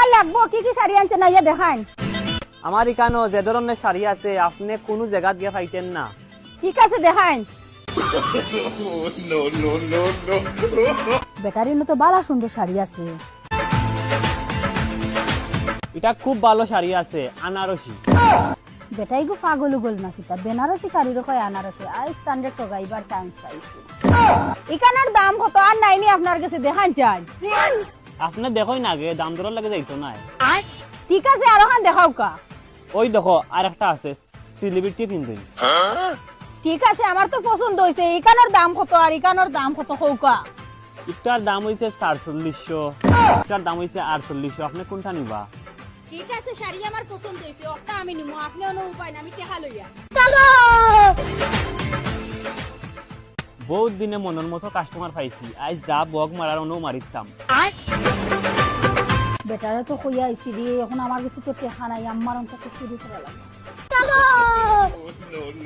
আমার লাগবো কি কি শাড়ি আনছে না ইয়া দেখান। আমার এখানেও যে ধরনের শাড়ি আছে আপনি কোনো জায়গা দিয়ে পাইতেন না। ঠিক আছে দেখান। বেটারির তো বালা সুন্দর শাড়ি আছে। এটা খুব ভালো শাড়ি আছে আনারসি। বেটাই গো পাগল গল নাকি তা বেনারসি শাড়ির কয় আনারসি আই স্ট্যান্ডার্ড তো গাইবার চান্স পাইছি। এখানের দাম কত আর নাইনি আপনার কাছে দেখান চাই। আপনি দেখোই না আগে দাম দর লাগে যাইতো না। ঠিক আছে আর ওখান দেখাও কা। ওই দেখো আর একটা আছে সেলিব্রিটি পিন্ধুই। ঠিক আছে আমার তো পছন্দ হইছে। এখানের দাম কত আর এখানের দাম কত কৌকা। একটার দাম হইছে ৪৪০০, একটার দাম হইছে ৪৮০০। আপনি কোনটা নিবা? ঠিক আছে শাড়ি আমার পছন্দ হইছে ওটা আমি নিমু। আপনি অন্য উপায় না আমি টাকা লইয়া। বহুত দিনে মনের মতো কাস্টমার পাইছি। আজ যা বগ মারার অনু মারিতাম। বেটারে তো কইয়া আইছি রে এখন আমার কাছে তো টাকা নাই আমার অন্তত শুরু করা লাগবে।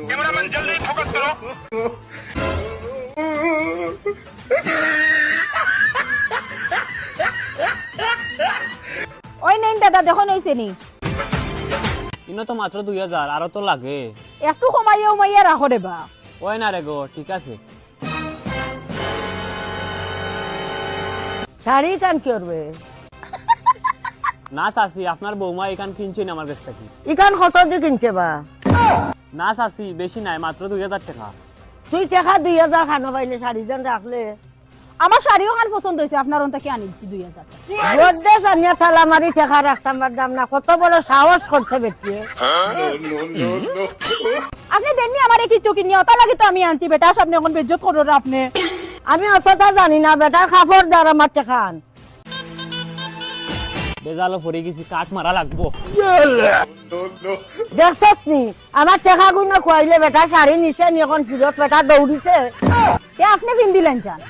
कैमरामैन जल्दी फोकस करो। ওই নেন দাদা দেখুন হইছে নি। ইনো তো মাত্র ২০০০ আরো তো লাগে। একটু কমাইয়া উমাইয়া রাখো রে বা। ওই না রে গো ঠিক আছে। শাড়ি টান কি করবে? না চাচি আপনার বৌমা এখান কিনছেন আমার কাছ থেকে। ইখান কত দিয়ে কিনছে বা? না চাচি বেশি নাই মাত্র ২০০০ টাকা। তুই টাকা ২০০০ খানো পাইলে শাড়ি জান রাখলে। আমার শাড়িও খান পছন্দ হয়েছে আপনার অন্তকে আনিছি ২০০০ টাকা। বড্ডে সানিয়া থালা মারি টাকা রাখতাম দাম না কত বড় সাহস করছে বেটি। আপনি দেননি আমার কিছু কিনি ওটা লাগে তো আমি আনছি বেটা আপনি এখন বেজ্জত করো আপনি। আমি অতটা জানি না বেটা কাপড় দ্বারা আমার টাকা আন। বেজালো পড়ে গেছি কাঠ মারা লাগবো। দেখছত নি আমার টাকা গুলো খুয়াইলে বেটা শাড়ি নিছে নি এখন ফিরত বেটা দৌড়িছে। আপনি পিন দিলেন চান।